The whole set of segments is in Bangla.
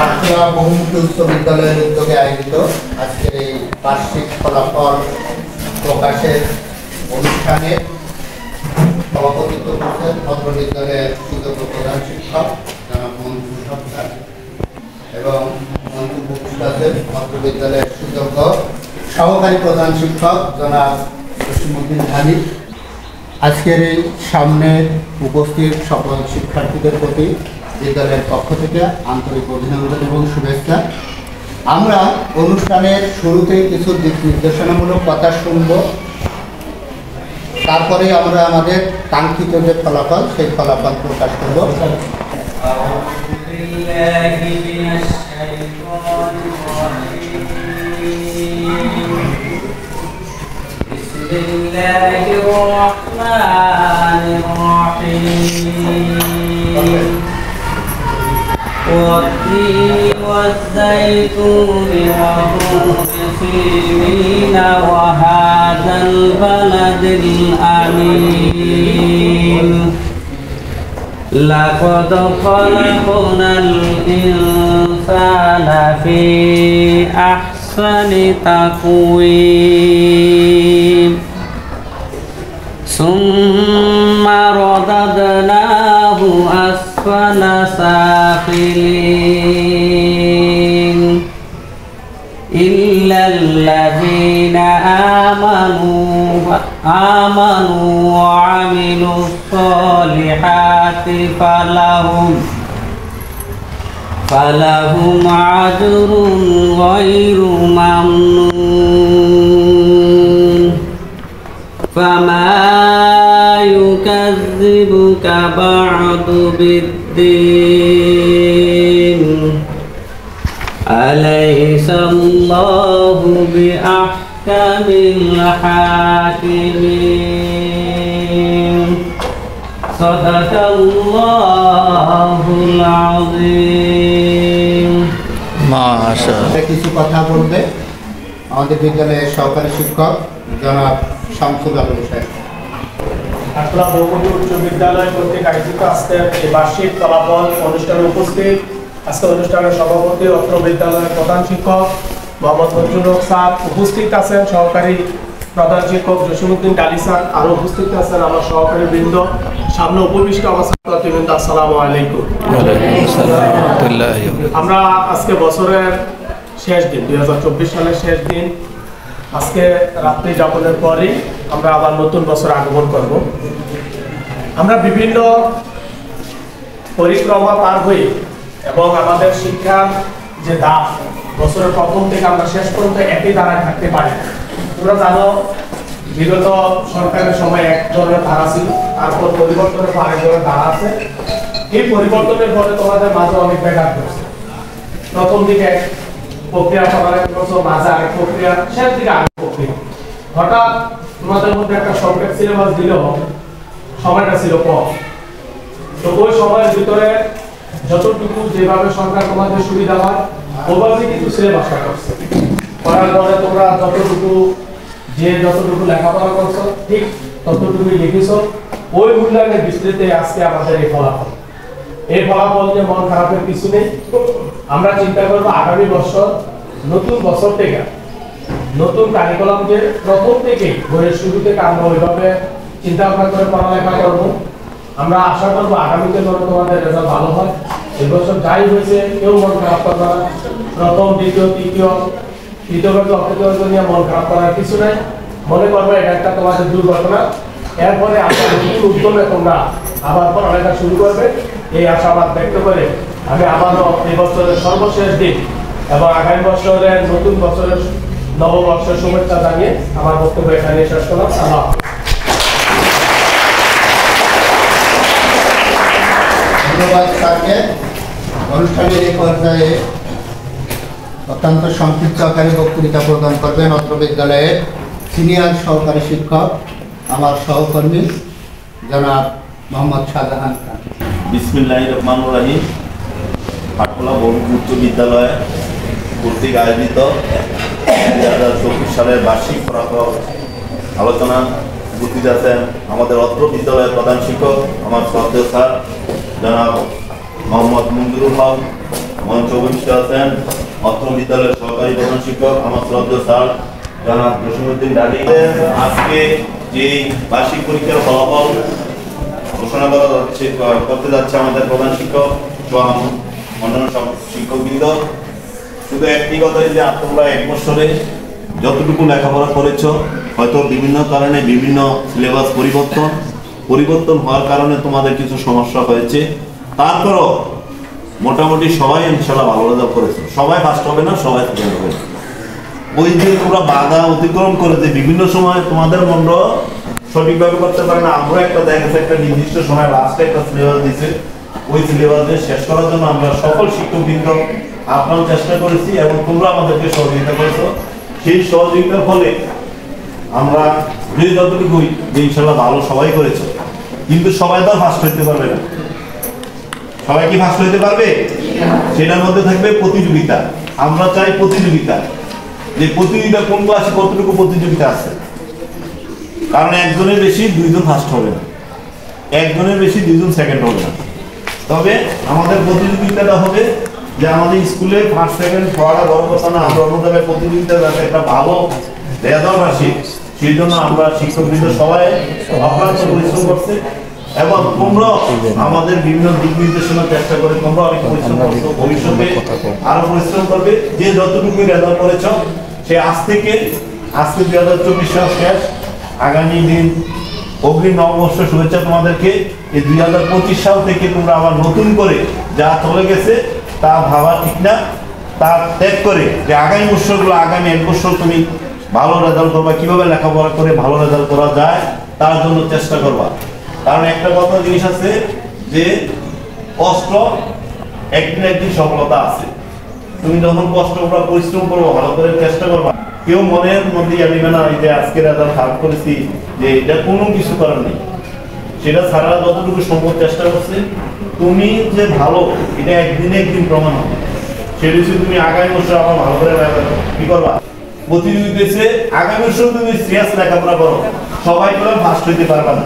আটলা বহুমুখী উচ্চ বিদ্যালয়ের উদ্যোগে আয়োজিত আজকের এই বার্ষিক ফলাফল প্রকাশের অনুষ্ঠানে সভাপতিত্ব করছেন অত্র বিদ্যালয়ের সুযোগ্য প্রধান শিক্ষক জনাব মঞ্জু সরকার এবং মঞ্জু উপস্থিত অত্র বিদ্যালয়ের সুযোগ্য সহকারী প্রধান শিক্ষক জনাব জসিমউদ্দিন হানিফ। আজকের এই সামনে উপস্থিত সকল শিক্ষার্থীদের প্রতি বিদ্যালয়ের পক্ষ থেকে আন্তরিক অভিনন্দন এবং শুভেচ্ছা। আমরা অনুষ্ঠানের শুরুতে কিছু দিক নির্দেশনামূলক কথা শুনব, তারপরে আমরা আমাদের কাঙ্ক্ষিত যে ফলাফল সেই ফলাফল প্রকাশ করব। والتين والزيتون وطور سينين وهذا البلد الأمين لقد خلقنا الإنسان في أحسن تقويم ثم رددناه أسفل سافلين إلا الذين آمنوا وعملوا الصالحات فلهم أجر غير ممنون فما يكذبك بعد بالدين أليس الله بأحكم الحاكمين صدق الله العظيم মাশাআল্লাহ। কিছু কথা বলবে আমাদের বিদ্যালয়ের সহকারী শিক্ষক জনাব শামসুল আলম সাহেব। আটলা বহুমুখী উচ্চ বিদ্যালয় কর্তৃক আয়োজিত আজকের এই বার্ষিক ফলাফল অনুষ্ঠানে উপস্থিত আজকে অনুষ্ঠানের সভাপতি অত্র বিদ্যালয়ের প্রধান শিক্ষক মোহাম্মদ মঞ্জুর স্যার, উপস্থিত আছেন সহকারী প্রধান শিক্ষক জসিমউদ্দিন ডালি স্যার, আরও উপস্থিত আছেন আমার সহকারী বৃন্দ, সামনে উপবিষ্ট আমার ছাত্রবৃন্দ, আসসালামু আলাইকুম। আমরা আজকে বছরের শেষ দিন, 2024 সালের শেষ দিন, আজকে রাত্রি যাপনের পরেই আমরা আবার নতুন বছর আগমন করব। আমরা বিভিন্ন পরিক্রমা পার হই এবং আমাদের শিক্ষার যে ধাপ বছরের প্রথম থেকে আমরা শেষ পর্যন্ত একই ধারায় থাকতে পারি। তোমরা জানো বিগত সরকারের সময় এক ধরনের ধারা ছিল, তারপর পরিবর্তনের পর আরেক ধরনের ধারা আছে। এই পরিবর্তনের পরে তোমাদের মাঝে অনেক ব্যাঘাত ঘটছে। প্রথম দিকে প্রক্রিয়া সকালে বছর, মাঝে আরেক প্রক্রিয়া, শেষ দিকে আরেক প্রক্রিয়া। হঠাৎ তোমাদের মধ্যে একটা সংক্ষেপ সিলেবাস দিলেও সময়টা ছিল কম। তো ওই সময়ের ভিতরে যতটুকু যেভাবে সরকার তোমাদের সুবিধা হয় ওভাবে কিন্তু সিলেবাসটা করছে। করার পরে তোমরা যতটুকু লেখাপড়া করছো ঠিক ততটুকুই লিখেছো। ওই মূল্যায়নের ভিত্তিতে আজকে আমাদের এই ফলাফল। এই ফলাফল যে মন খারাপের কিছু নেই। আমরা চিন্তা করবো আগামী বছর নতুন বছর থেকে নতুন কারিকুলাম যে প্রথম থেকেই বইয়ের শুরু থেকে আমরা ওইভাবে চিন্তা ভাবনা করে পড়ালেখা করবো। আমরা আশা করবো আগামীতে যেন তোমাদের রেজাল্ট ভালো হয়। এবছর যাই হয়েছে কেউ মন খারাপ করবে না। প্রথম, দ্বিতীয়, তৃতীয় নিয়ে মন খারাপ করার কিছু নাই। মনে করবে এটা একটা তোমাদের দুর্ঘটনা। এরপরে আমরা নতুন উদ্যমে তোমরা আবার পড়ালেখা শুরু করবে এই আশাবাদ ব্যক্ত করে আমি আবারও এই বছরের সর্বশেষ দিন এবং আগামী বছরের নতুন বছরের নববর্ষের শুভেচ্ছা জানিয়ে আমার বক্তব্য এখানে শেষ করলাম। আল্লাহ। ধন্যবাদ স্যারকে। অনুষ্ঠানের এই পর্যায়ে অত্যন্ত সংক্ষিপ্ত আকারে বক্তৃতা প্রদান করবেন অত্র বিদ্যালয়ের সিনিয়র সহকারী শিক্ষক আমার সহকর্মী জনাব মোহাম্মদ শাহজাহান খান। বিসমিল্লাহির রহমানির রহিম। আটলা বহুমুখী উচ্চ বিদ্যালয় কর্তৃক আয়োজিত 2024 সালের বার্ষিক ফলাফল আলোচনা উপস্থিত আছেন আমাদের অত্র বিদ্যালয়ের প্রধান শিক্ষক আমার শ্রদ্ধেয় স্যার জনাব মোহাম্মদ মঞ্জুরুল হক, মঞ্চ উপস্থিত আছেন অত্র বিদ্যালয়ের সহকারী প্রধান শিক্ষক আমার শ্রদ্ধেয় স্যার জনাব জসিমউদ্দিন ডালি। আজকে যে বার্ষিক পরীক্ষার ফলাফল ঘোষণা করতে যাচ্ছে আমাদের প্রধান শিক্ষক এবং অন্যান্য সব শিক্ষকবৃন্দ। শুধু একটি কথাই যে তোমরা এক বছরে যতটুকু লেখাপড়া করেছ, হয়তো বিভিন্ন কারণে বিভিন্ন সিলেবাস পরিবর্তন হওয়ার কারণে তোমাদের কিছু সমস্যা হয়েছে, তারপরও মোটামুটি সবাই ইনশাআল্লাহ ভালো রেজাল্ট করেছে। সবাই ফার্স্ট হবে না, সবাই সেকেন্ড হবে। ওই যে তোমরা বাধা অতিক্রম করে যে বিভিন্ন সময় তোমাদের মন সঠিকভাবে করতে পারে না, আমরা একটা দেখা গেছে একটা নির্দিষ্ট সময় লাস্টে একটা সিলেবাস দিয়েছে, ওই সিলেবাস শেষ করার জন্য আমরা সকল শিক্ষকবৃন্দ আপ্রাণ চেষ্টা করেছি এবং তোমরা আমাদেরকে সহযোগিতা করেছো। সেই সহযোগিতার ফলে আমরা যতটুকুই যে ইনশাআল্লাহ ভালো সবাই করেছে, কিন্তু সবাই তো ফার্স্ট হইতে পারবে না। সবাই কি ফার্স্ট হইতে পারবে? সেটার মধ্যে থাকবে প্রতিযোগিতা। আমরা চাই প্রতিযোগিতা, যে প্রতিযোগিতা কোন ক্লাসে কতটুকু প্রতিযোগিতা আছে। কারণ একজনের বেশি দুইজন ফার্স্ট হবে না, একজনের বেশি দুইজন সেকেন্ড হবে না। তবে আমাদের প্রতিযোগিতাটা হবে যে আমাদের স্কুলে ফার্স্ট সেকেন্ড হওয়াটা বড় কথা না, আমরা অন্যভাবে প্রতিযোগিতা যাতে একটা ভালো রেজাল্ট আসে সেই জন্য আমরা শিক্ষকবৃন্দ সবাই অক্লান্ত পরিশ্রম করছে এবং তোমরা আমাদের বিভিন্ন দিক নির্দেশনার চেষ্টা করে তোমরা অনেক পরিশ্রম করছো, ভবিষ্যতে আরো পরিশ্রম করবে। যে যতটুকু রেজাল্ট করেছ সে আজকে 2024 সাল শেষ, আগামী দিন অগ্রিম নববর্ষ শুভেচ্ছা তোমাদেরকে। এই 2025 সাল থেকে তোমরা আবার নতুন করে যা চলে গেছে তা ভাবা ঠিক না, তা ত্যাগ করে যে আগামী বছরগুলো, আগামী 1 বছর তুমি ভালো রেজাল্ট করবা, কিভাবে লেখাপড়া করে ভালো রেজাল্ট করা যায় তার জন্য চেষ্টা করবা। কারণ একটা কথা জিনিস আছে যে কষ্ট একদিন সফলতা আছে। তুমি যখন কষ্ট করবা, পরিশ্রম করবো, ভালো করে চেষ্টা করবা, কেউ মনের মধ্যে আনিবে না যে আজকে রেজাল্ট খারাপ করেছি, যে এটা কোনো কিছু করার নেই। সেটা ছাড়া যতটুকু সম্ভব চেষ্টা করছে, তুমি যে ভালো এটা একদিন প্রমাণ হবে। সেটা তুমি আগামী বছর আবার ভালো করে কি করবা, প্রতিযোগিতা আগামী বছর তুমি সিরিয়াস লেখাপড়া করো, সবাই করে ফার্স্ট হইতে পারবা না।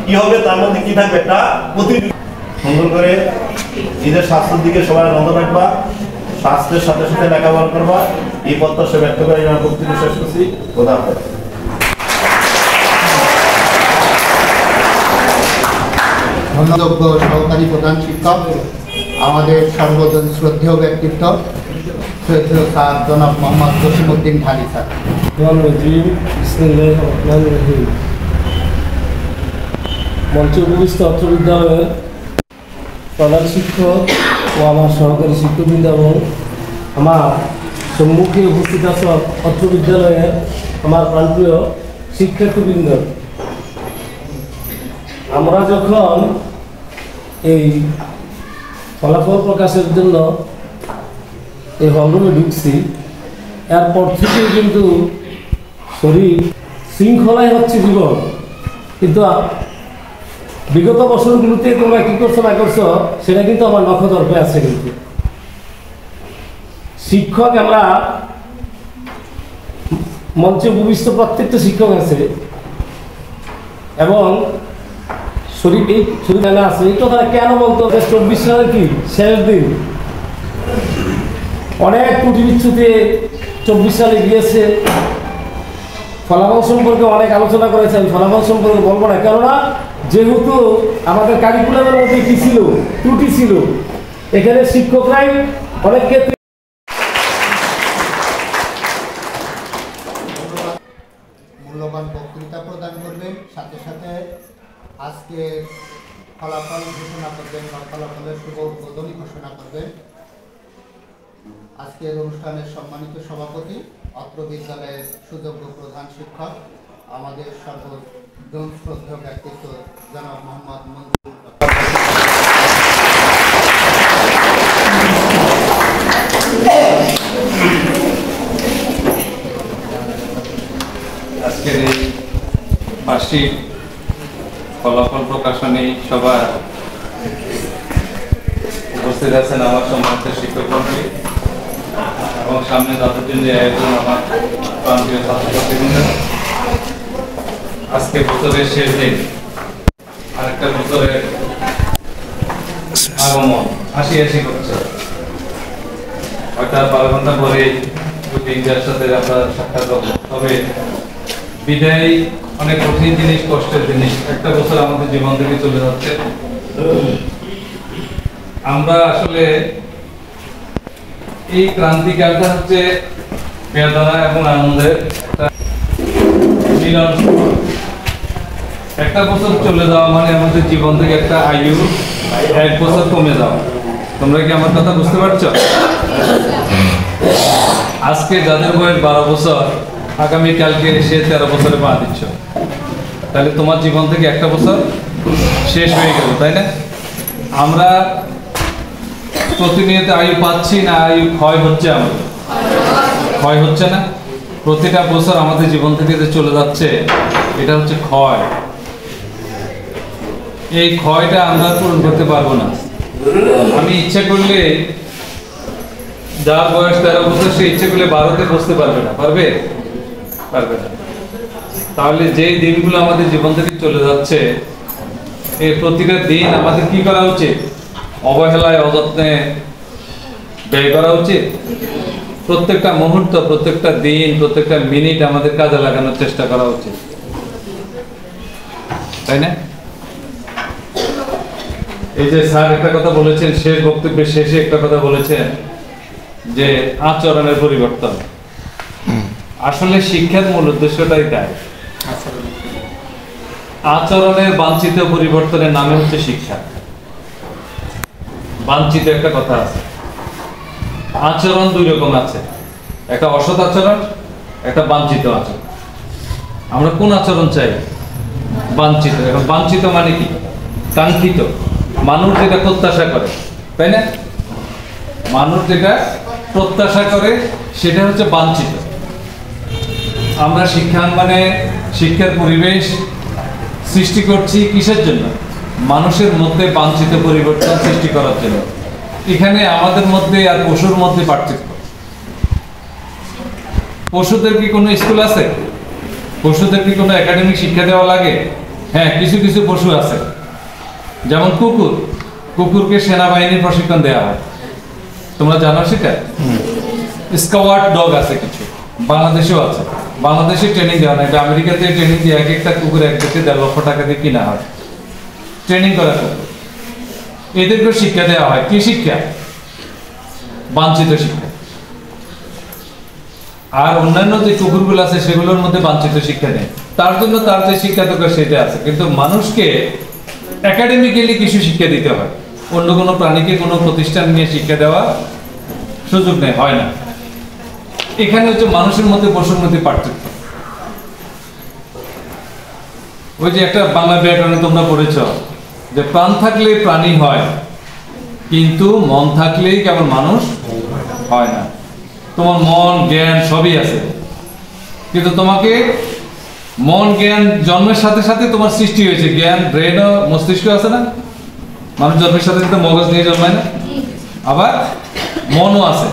কি হবে তার মধ্যে কি থাকবে, একটা প্রতিযোগিতা। সুন্দর করে নিজের স্বাস্থ্যের দিকে সবাই নজর রাখবা, স্বাস্থ্যের সাথে সাথে লেখাপড়া করবা। এই প্রত্যাশা ব্যক্ত করে আমার বক্তব্য শেষ করছি। খোদা হাফেজ। ধন্যবাদ সহকারী প্রধান শিক্ষক, আমাদের সর্বজন শ্রদ্ধেয় ব্যক্তিত্ব শ্রদ্ধেয় স্যার জনাব মোহাম্মদ জসিমউদ্দিন ঢালি স্যার। মঞ্চে উপবিষ্ট অত্র বিদ্যালয়ের প্রধান শিক্ষক ও আমার সহকারী শিক্ষকবৃন্দ এবং আমার সম্মুখে উপস্থিত আছে অত্র বিদ্যালয়ের আমার প্রাণপ্রিয় শিক্ষার্থীবৃন্দ, আমরা যখন এই ফলাফল প্রকাশের জন্য এই হলরুমে ঢুকছি, এরপর থেকেই কিন্তু শরীর শৃঙ্খলাই হচ্ছে জীবন। কিন্তু বিগত বছরগুলোতে তোমরা কী করছো না করছো সেটা কিন্তু আমার নখদর্পে আছে। কিন্তু শিক্ষক, আমরা মঞ্চে উপবিষ্ট প্রত্যেকটা শিক্ষক আছে এবং শরীর এই শরীর মেলা আছে। এই কথাটা কেন বলতো? 24 সালের কি শেষ দিন, অনেক ত্রুটি বিচ্ছুতে 24 সালে গিয়েছে। ফলাফল সম্পর্কে অনেক আলোচনা করেছে, আমি ফলাফল সম্পর্কে বলবো না, কেননা যেহেতু আমাদের কারিকুলামের মধ্যে কি ছিল, ত্রুটি ছিল। এখানে শিক্ষকরাই অনেক ক্ষেত্রে মূল্যবান বক্তৃতা প্রদান করবেন, সাথে সাথে আজকে ফলাফল ঘোষণা করবেন বা ফলাফলের শুভ উদ্বোধনী ঘোষণা করবেন। আজকের অনুষ্ঠানের সম্মানিত সভাপতি, অত্র বিদ্যালয়ের সুযোগ্য প্রধান শিক্ষক, আমাদের সর্বজন শ্রদ্ধেয় ব্যক্তিত্ব জনাব মোহাম্মদ মঞ্জুর। আজকের এই বার্ষিক ফলাফল প্রকাশনী সভায় উপস্থিত আছেন আমার সম্মানিত শিক্ষক মন্ডলী এবং সামনে তাদের জন্য আয়োজন আমার প্রান্তীয় ছাত্রছাত্রীবৃন্দ। আজকে বছরের শেষ দিন, আরেকটা বছরের আগমন হাসি হাসি করছে। তার 12 ঘন্টা পরে ইন্ডিয়ার সাথে আমরা সাক্ষাৎ করব। তবে বিদায় অনেক কঠিন জিনিস, কষ্টের জিনিস। একটা বছর আমাদের জীবন থেকে চলে যাচ্ছে। আমরা আসলে এই ক্রান্তিকালটা হচ্ছে বেদনা এবং আনন্দের একটা মিলন। একটা বছর চলে যাওয়া মানে আমাদের জীবন থেকে একটা আয়ু 1 বছর কমে যাওয়া। তোমরা কি আমার কথা বুঝতে পারছো? আজকে যাদের বয়স 12 বছর, আগামীকালকে সে 13 বছরে পা দিচ্ছ, তাহলে তোমার জীবন থেকে একটা বছর শেষ হয়ে গেল, তাই না? আমরা প্রতিনিয়ত আয়ু পাচ্ছি না, আয়ু ক্ষয় হচ্ছে, আমাদের ক্ষয় হচ্ছে না? প্রতিটা বছর আমাদের জীবন থেকে যে চলে যাচ্ছে, এটা হচ্ছে ক্ষয়। এই ক্ষয়টা আমরা পূরণ করতে পারবো না। আমি ইচ্ছে করলে, যার বয়স 13 বছর, সে ইচ্ছে করলে 12তে বসতে পারবে না। পারবে? পারবে না। তাহলে যেই দিনগুলো আমাদের জীবন থেকে চলে যাচ্ছে, এই প্রতিটা দিন আমাদের কি করা উচিত? অবহেলায়, অযত্নে ব্যয় করা উচিত। প্রত্যেকটা মুহূর্ত, প্রত্যেকটা দিন, প্রত্যেকটা মিনিট আমাদের কাজে লাগানোর চেষ্টা করা উচিত, তাই না? এই যে স্যার একটা কথা বলেছেন, শেষ বক্তব্যের শেষে একটা কথা বলেছেন যে আচরণের পরিবর্তন। আসলে শিক্ষার মূল উদ্দেশ্যটাই তাই। আচরণের বাঞ্ছিত পরিবর্তনের নামে হচ্ছে শিক্ষা। বাঞ্ছিত একটা কথা আছে। আচরণ 2 রকম আছে, একটা অসৎ আচরণ, একটা বাঞ্ছিত আচরণ। আমরা কোন আচরণ চাই? বাঞ্ছিত। এখন বাঞ্ছিত মানে কি? কাঙ্ক্ষিত, মানুষ যেটা প্রত্যাশা করে, তাই না? মানুষ যেটা প্রত্যাশা করে সেটা হচ্ছে বাঞ্ছিত। আমরা শিক্ষার পরিবেশ সৃষ্টি করছি কিসের জন্য? মানুষের মধ্যে বাঞ্ছিত পরিবর্তন সৃষ্টি করার জন্য। এখানে আমাদের মধ্যে আর পশুর মধ্যে পার্থক্য। পশুদের কি কোনো স্কুল আছে? পশুদের কি কোনো একাডেমিক শিক্ষা দেওয়া লাগে? হ্যাঁ, কিছু কিছু পশু আছে, যেমন কুকুর। কুকুরকে সেনাবাহিনীর প্রশিক্ষণ দেওয়া হয়, তোমরা জানো সেটা? স্কাওয়ার্ড ডগ আছে কিছু, বাংলাদেশেও আছে। বাংলাদেশে ট্রেনিং দেওয়া না, এটা আমেরিকাতে ট্রেনিং দিয়ে এক একটা কুকুর 1 থেকে 1.5 লক্ষ টাকা দিয়ে কিনা হয়, ট্রেনিং করা কুকুর। এদেরকে শিক্ষা দেওয়া হয়। কি শিক্ষা? বাঞ্ছিত শিক্ষা। আর অন্যান্য যে কুকুরগুলো আছে সেগুলোর মধ্যে বাঞ্ছিত শিক্ষা নেই, তার জন্য তার যে শিক্ষা দরকার সেটা আছে। কিন্তু মানুষকে একাডেমিক্যালি কিছু শিক্ষা দিতে হয়, অন্য কোনো প্রাণীকে কোনো প্রতিষ্ঠান নিয়ে শিক্ষা দেওয়া সুযোগ নেই, হয় না। এখানে হচ্ছে মানুষের মধ্যে পশুর মধ্যে পার্থক্য। ওই যে একটা বাংলা ব্যাকরণে তোমরা পড়েছ যে প্রাণ থাকলে প্রাণী হয়, কিন্তু মন থাকলেই কেবল মানুষ হয় না। তোমার মন, জ্ঞান সবই আছে, কিন্তু তোমাকে মন, জ্ঞান জন্মের সাথে সাথে তোমার সৃষ্টি হয়েছে। জ্ঞান, ব্রেন ও মস্তিষ্ক আছে না? মানুষ জন্মের সাথে সাথে মগজ নিয়ে জন্মায় না? আবার মনও আছে,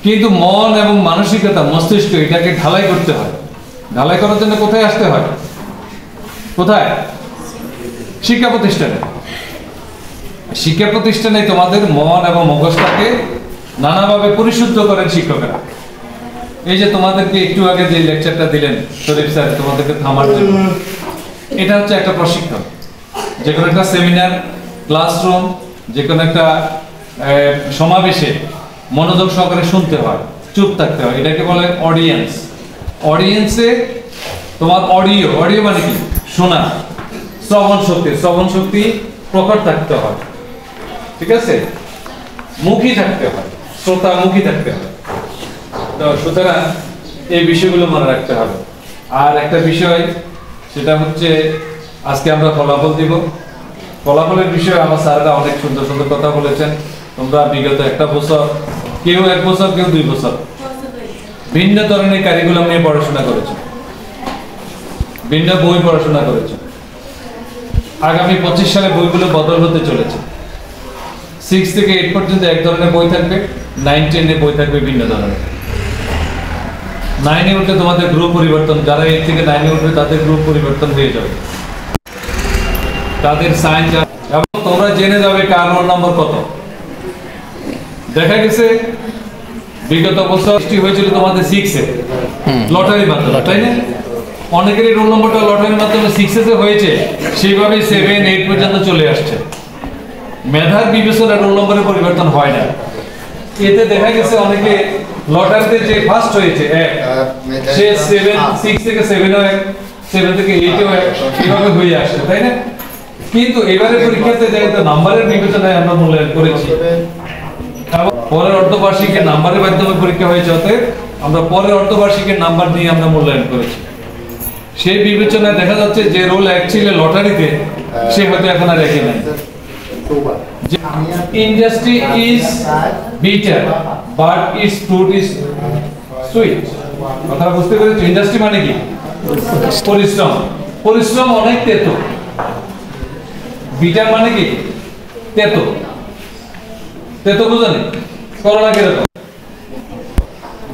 কিন্তু মন এবং মানসিকতা, মস্তিষ্ক, এটাকে ঢালাই করতে হয়। ঢালাই করার জন্য কোথায় আসতে হয়? কোথায়? শিক্ষা প্রতিষ্ঠানে। শিক্ষা প্রতিষ্ঠানে তোমাদের মন এবং মগজটাকে নানাভাবে পরিশুদ্ধ করেন শিক্ষকেরা। এই যে তোমাদেরকে একটু আগে যে লেকচারটা দিলেন শরীফ স্যার, তোমাদেরকে থামার জন্য, এটা হচ্ছে একটা প্রশিক্ষণ। যে কোনো একটা সেমিনার, ক্লাসরুম, যে কোনো একটা সমাবেশে মনোযোগ সহকারে শুনতে হয়, চুপ থাকতে হয়। এটাকে বলে অডিয়েন্স। অডিয়েন্সে তোমার অডিও মানে কি? শোনা। শ্রবণ শক্তি প্রকট থাকতে হয়, ঠিক আছে? মুখী থাকতে হয়, শ্রোতা মুখী থাকতে হয়। তো সুতরাং এই বিষয়গুলো মনে রাখতে হবে। আর একটা বিষয়, সেটা হচ্ছে আজকে আমরা ফলাফল দিব। ফলাফলের বিষয়ে আমার স্যাররা অনেক সুন্দর সুন্দর কথা বলেছেন। তোমরা বিগত একটা বছর, কেউ 1 বছর, কেউ 2 বছর ভিন্ন ধরনের কারিকুলাম নিয়ে পড়াশোনা করেছে, ভিন্ন বই পড়াশোনা করেছে। আগামী 25 সালে বইগুলো বদল হতে চলেছে। 6 থেকে 8 পর্যন্ত এক ধরনের বই থাকবে, 9, 10 বই থাকবে ভিন্ন ধরনের। 9-এ উঠলে তোমাদের গ্রুপ পরিবর্তন, যারা 8 থেকে 9-এ উঠবে তাদের গ্রুপ পরিবর্তন হয়ে যাবে, তাদের সায়েন্স। এবং তোমরা জেনে যাবে কার রোল নম্বর কত। দেখা গেছে বিগত বছর সৃষ্টি হয়েছিল তোমাদের 6 এ লটারির মাধ্যমে, তাই না? অনেকেরই রোল নম্বরটা লটারির মাধ্যমে 6 এ হয়েছে, সেইভাবে 7, 8 পর্যন্ত চলে আসছে। মেধার বিবেচনায় রোল নম্বরের পরিবর্তন হয় না। এতে দেখা গেছে অনেকে লটারিতে যে ফার্স্ট হয়েছে সে 6 থেকে 7 থেকে 8 এভাবে হয়ে আসছে, তাই না? কিন্তু এবারে পরীক্ষাতে যেহেতু নাম্বারের বিবেচনায় আমরা মূল্যায়ন করেছি, পরের অর্ধবার্ষিকের নাম্বারের মাধ্যমে পরীক্ষা হয়েছে, অতএব আমরা পরের অর্ধবার্ষিকের নাম্বার নিয়ে আমরা মূল্যায়ন করেছি। সেই বিবেচনায় দেখা যাচ্ছে যে রোল 1 ছিল লটারিতে, সে হয়তো এখন আর রেখে নাই। Industry is bitter, but its fruit is sweet. কথা বুঝতে পেরেছো? ইন্ডাস্ট্রি মানে কি? পরিশ্রম। পরিশ্রম অনেক তেতো। বিটার মানে কি? তেতো। তেতো বুঝানি? করলা কিরকম?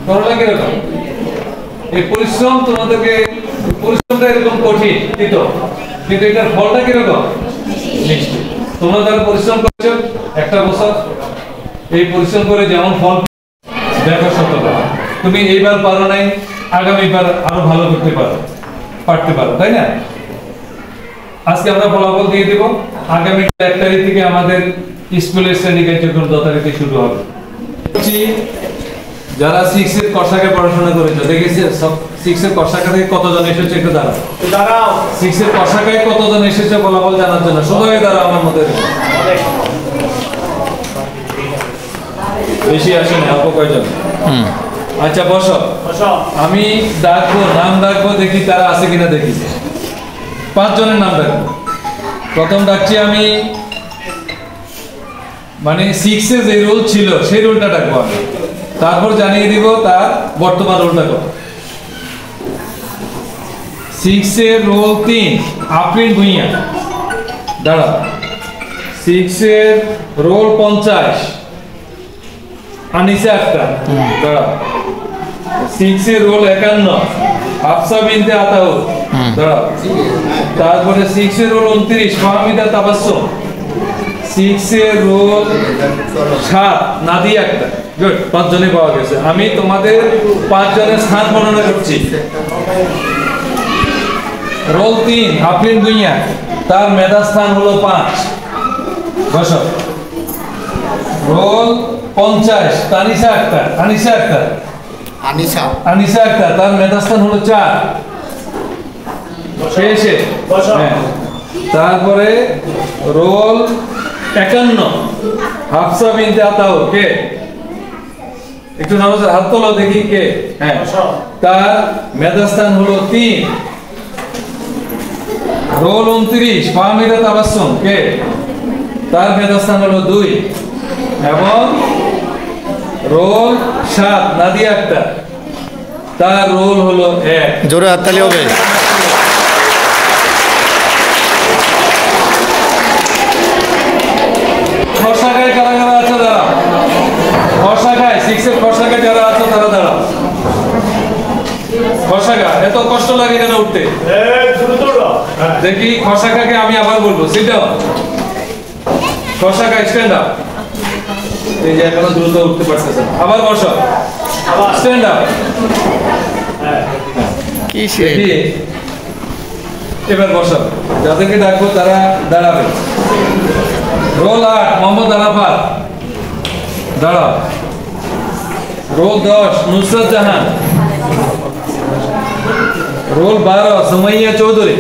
করলা কিরকম? এই পরিশ্রম তোমাদেরকে, পরিশ্রমটা এরকম কঠিন, তেতো, কিন্তু এটার ফলটা কিরকম? মিষ্টি। তোমরা যারা পরিশ্রম করছো একটা বছর, এই পরিশ্রম করে যেমন ফল দেখো সততা, তুমি এইবার পারো নাই, আগামীবার আরো ভালো করতে পারতে পারো, তাই না? আজকে আমরা ফলাফল দিয়ে দেব। আগামী 1 তারিখ থেকে আমাদের স্কুলের শ্রেণী কার্যক্রম 10 তারিখে শুরু হবে। যারা 6 এর কষাকে পড়াশোনা করেছো, দেখেছি 6 এর কষাকা থেকে কতজন এসেছে? একটু দাঁড়াও। 6 এর কষাকায় কতজন এসেছে ফলাফল জানার জন্য? সবাই দাঁড়াও আমার মধ্যে। বেশি আসে না, অল্প কয়জন? আচ্ছা বসো। আমি ডাকবো, নাম ডাকবো, দেখি তারা আছে কিনা দেখি। 5 জনের নাম ডাকবো। প্রথম ডাকছি আমি, মানে 6 এ যে রোল ছিল সেই রোলটা ডাকবো আমি, তারপর জানিয়ে দিব তার বর্তমান রোলটা কত। 6 এর রোল 3 আফরিন ভুঁইয়া, দাঁড়া। 6 এর রোল 50 আনিসা আক্তার, দাঁড়া। 6 এর রোল 51 হাফসা বিনতে আতাউর, দাঁড়া। তারপরে 6 এর রোল 29 ফাহমিদা তাবাসসুম। 6 এর রোল 7 নাদিয়া আক্তার। গুড, 5 জনে পাওয়া গেছে। আমি তোমাদের 5 জনের স্থান বর্ণনা করছি। রোল 3 আফরিন ভুঁইয়া, তার মেধা স্থান হলো 5। বসো। রোল 50 তানিসা আক্তার, আনিসা আক্তার, তার মেধাস্থান হলো 4। শেষে তারপরে রোল 51 হাফসা বিনতে আতাউর, কে? একটু নামাজের হাত তোলো দেখি কে। হ্যাঁ, তার মেধাস্থান হলো 3। রোল 29 ফাহমিদা তাবাসসুম, কে? তার মেধাস্থান হলো 2। এবং রোল 7 নাদিয়া আক্তার, তার রোল হলো 1। জোরে হাততালি হবে। খসাকায় কারা কারা আছে দাঁড়া। খসাকায় 6 এর খসাকায় যারা আছে তারা দাঁড়া। খসাকা এত কষ্ট লাগে কেন উঠতে? দেখি খসাকাকে আমি আবার বলবো, সিট ডাউন। খসাকা স্ট্যান্ড আপ। এই যে এখনো দ্রুত উঠতে পারতেছে না, আবার বসো। Stand up. কি দেখি এবার বসো। যাদেরকে ডাকবো তারা দাঁড়াবে। রোল 8 মোহাম্মদ আরাফাত, দাঁড়াও। রোল 10 নুসরাত জাহান। রোল 12 সুমাইয়া চৌধুরী।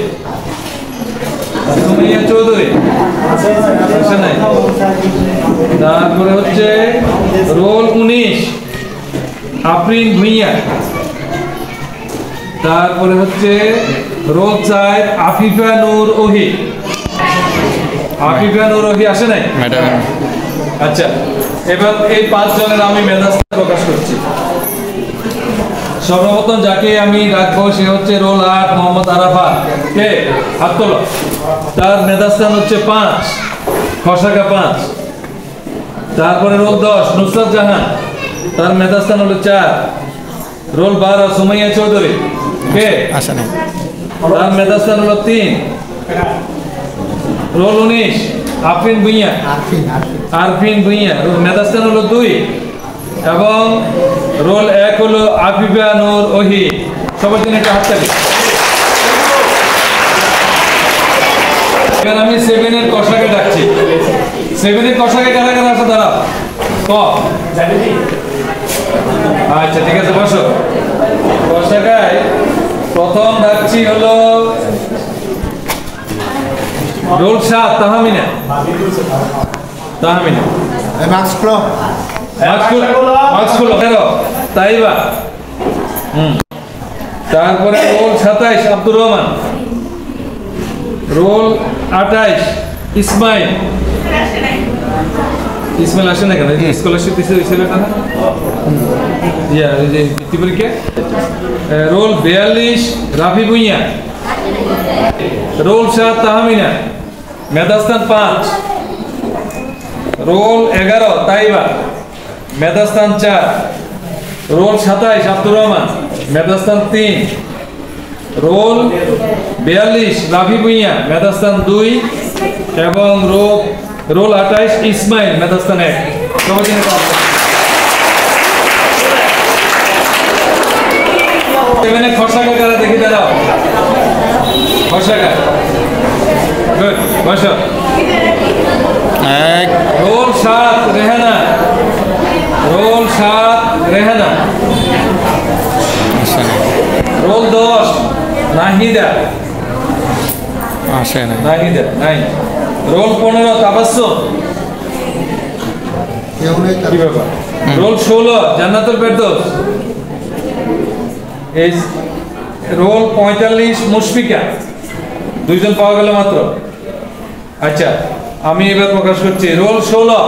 তারপরে হচ্ছে রোল 19 আফরিন ভুঁইয়া। তারপরে হচ্ছে রোল 4 আফিফা নূর ওহি। আসে নাই? আচ্ছা, এবার এই 5 জনের আমি মেধাস্থান প্রকাশ করছি। সর্বপ্রথম যাকে আমি রাখবো সে হচ্ছে রোল 8 মোহাম্মদ আরাফাত, কে? হাত তোলো। তার মেধাস্থান হচ্ছে 5, খসাকা 5। তারপরে রোল 10 নুসরাত জাহান, তার মেধাস্থান হলো 4। রোল 12 সুমাইয়া চৌধুরী, কে? তার মেধাস্থান হলো 3। রোল 19 আরফিন ভুঁইয়া, মেধাস্থান হলো 2। এবং রোল 1 হলো আফিফা নূর ওহি। সবার জন্য একটা হাততালি। এবার আমি 7 এর কষাকে ডাকছি। 7 এর কষাকে কারা কারা আছে দাঁড়াও। আচ্ছা ঠিক আছে, বসো। কষাকায় প্রথম ডাকছি হলো রোল 7 তাহমিনা। তাইবা। তারপরে রোল 27 আব্দুর রহমান। রোল 28 ইসমাইল। ইসমাইল আসে না কেন? স্কলারশিপ দিছে ওই ছেলেটা না? ইয়া ওই যে বৃত্তি পরীক্ষা। রোল 42 রাফি ভুঁইয়া। রোল 7 তাহমিনা। মেধাস্থান 5। রোল 11 তাইবা। মেধাস্থান 4। রোল 27 আব্দুর রহমান। মেধাস্থান 3। রোল 42 রাফি ভুঁইয়া। মেধাস্থান 2 এবং রোল 28 ইসমাইল। মেধাস্থান 1। সবাই জন্য এখানে খসাকা কারা দেখি দাঁড়াও। খসাকা গুড, বসো। Roll 7 Rehana. Roll 7 Rehana. Roll 10 Nahida. Nahida নাই। রোল 15 তাবাসসুম। কি ব্যাপার? রোল 16 জান্নাতুল ফেরদৌস। এই রোল 45 মুশফিকা। 2 জন পাওয়া গেল মাত্র। আচ্ছা আমি এবার প্রকাশ করছি। রোল 16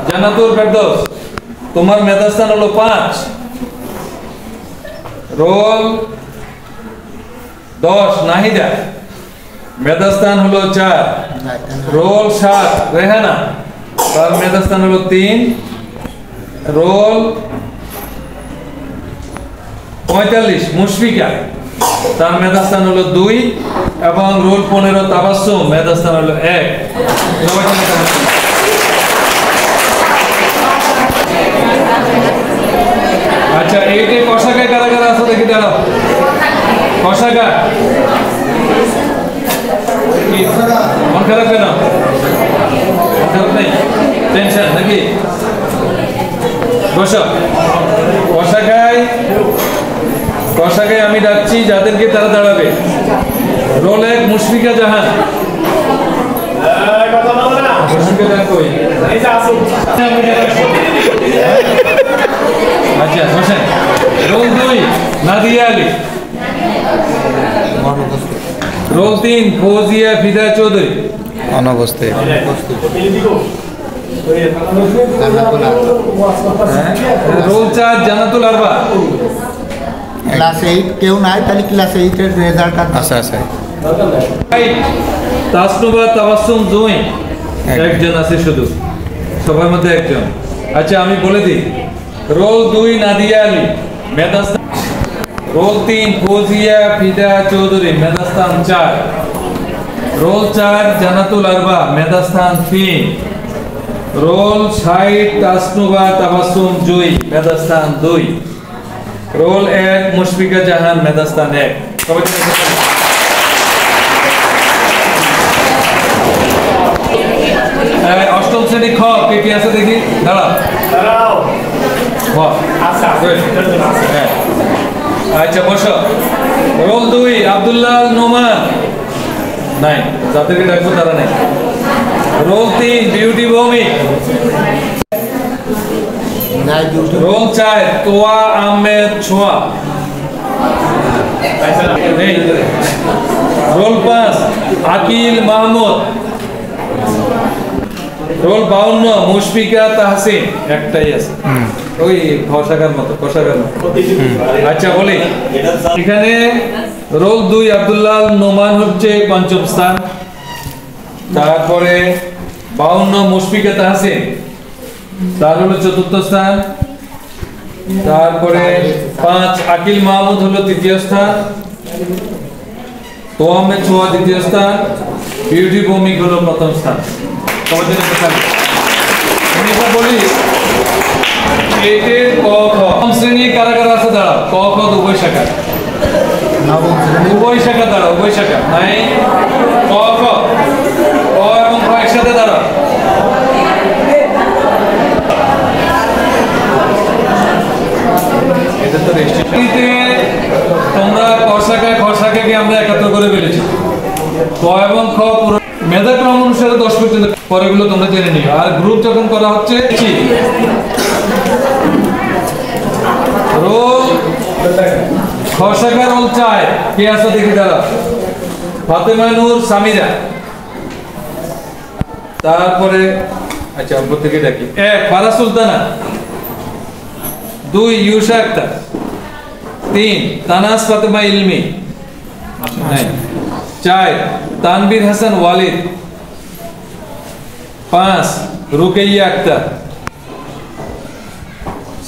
জান্নাতুল ফেরদৌস, তোমার মেধাস্থান হলো 5। রোল 10 নাহিদা, মেধাস্থান হলো 4। রোল 7 রেহানা, তার মেধাস্থান হলো 3। রোল 45 মুশফিকা, তার মেধাস্থান হলো 2 এবং রোল 15 তাবাসসুম, মেধাস্থান হলো 1। আচ্ছা এইটা কষাকায় কারা কারা আছে দেখি দাঁড়াও। কষাকা মন খারাপ কেন? খারাপ নেই, টেনশন নাকি? বসো। কষাকায় আমি ডাকছি যাদেরকে তারা দাঁড়াবে। রোল 1 মুশফিকা জাহান। মুশফিকা জাহান কই? আচ্ছা বসেন। রোল 2 নাদিয়া আলী। রোল 3 ফৌজিয়া ফিদা চৌধুরী অনুপস্থিত। রোল 4 জান্নাতুল আরবা। ক্লাস 8 কেউ নাই, তাহলে ক্লাস 8 এর রেজাল্ট আচ্ছা আচ্ছা। তাসনুবা তাবাসসুম জুঁই একজন আছে শুধু, সবার মধ্যে একজন। আচ্ছা আমি বলে দিই। রোল 2 নাদিয়া আলী, মেধাস্থান। রোল 3 ফৌজিয়া ফিদা চৌধুরী, মেধাস্থান 4। রোল 4 জান্নাতুল আরবা, মেধাস্থান 3। রোল 60 তাসনুবা তাবাসসুম জুঁই, মেধাস্থান 2। রোল 1 মুশফিকা জাহান, মেধাস্থান 1। অষ্টম শ্রেণী খ কে কি আছে দেখি, দাঁড়াও। আচ্ছা বসো। রোল 2 আব্দুল্লাহ নোমান নাই, যাদেরকে ডাকবো তারা নেই। Role 3 beauty Bhowmik. রোল 4 তোয়া আহমেদ ছোয়া। রোল 5 আকিল মাহমুদ। রোল 52 মুশফিকা তাহসিন, একটাই আছে, ওই কষাকার মতো। আচ্ছা বলি, এখানে রোল 2 আব্দুল্লাহ নোমান হচ্ছে 5ম স্থান। তারপরে 52 মুশফিকা তাহসিন, তার হলো 4র্থ স্থান। তারপরে 5 আকিল মাহমুদ হলো 3য় স্থান। তোয়া আহমেদ ছোয়া 2য় স্থান। বিউটি ভৌমিক হলো 1ম স্থান। বলি এইটের ক খ প্রথম শ্রেণী কারা কারা আছে দাঁড়াও ক খ উভয় শাখা নবম শ্রেণী উভয় শাখা দাঁড়াও উভয় শাখা নাই ক খ ক এবং খ একসাথে দাঁড়াও এটা তো রেস্ট্রিক্টিতে তোমরা ক শাখায় খ শাখাকে আমরা একাত্তর করে ফেলেছি ক এবং খ পুরো মেধাক্রম অনুসারে 10 পর্যন্ত পরেগুলো তোমরা জেনে নিও আর গ্রুপ যখন করা হচ্ছে রোল খ শাখার রোল চায় কে আছে দেখি দাঁড়া ফাতেমা নূর সামিরা তারপরে আচ্ছা উপর থেকে ডাকি 1 ফারা সুলতানা 2 ইউসা আক্তার 3 তানাস ফাতেমা ইলমি 4 তানবীর হাসান ওয়ালিদ 5 রুকাইয়া আক্তার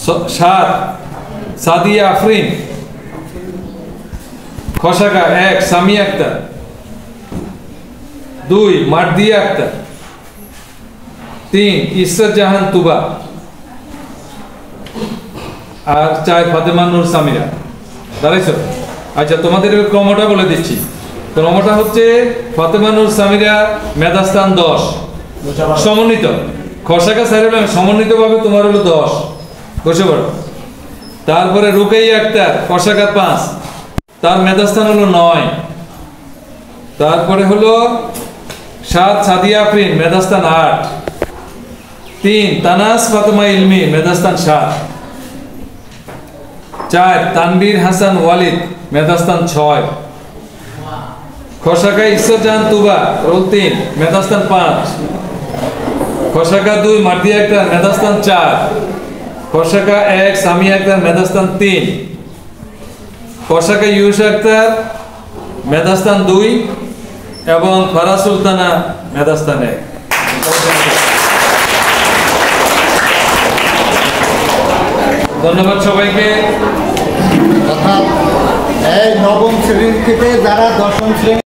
7 সাদিয়া আফরিন খোশাকা 1 সামিয়া আক্তার 2 মারদিয়া আক্তার 3 ইসরাত জাহান তুবা আর 4 ফাতেমা নূর সামিরা দাঁড়াইছো আচ্ছা তোমাদের ক্রমটা বলে দিচ্ছি ক্রমটা হচ্ছে ফাতেমা নূর সামিরা মেধাস্থান 10 সমন্বিত খোশাকা সাইরের সমন্বিতভাবে তোমার হলো 10 বসে পড়ো তারপরে রুকাইয়া আক্তার খোশাকা 5 তার মেধাস্থান হলো 9 তারপরে হলো 7 সাদিয়া আফরিন মেধাস্থান 8 3 তানাস ফাতেমা ইলমি মেধাস্থান 7 4 তানবীর হাসান ওয়ালিদ মেধাস্থান 6 খোশাকা ইসরাত জাহান তুবা রোল 3 মেধাস্থান 5 খোশাকা 2 মারদিয়া আক্তার মেধাস্থান 4 খোশাকা 1 সামিয়া আক্তার মেধাস্থান 3 খোশাকা ইউসা আক্তার মেধাস্থান 2 এবং ফারা সুলতানা মেধাস্থান 1 ধন্যবাদ সবাইকে অর্থাৎ এই নবম শ্রেণী থেকে যারা দশম শ্রেণী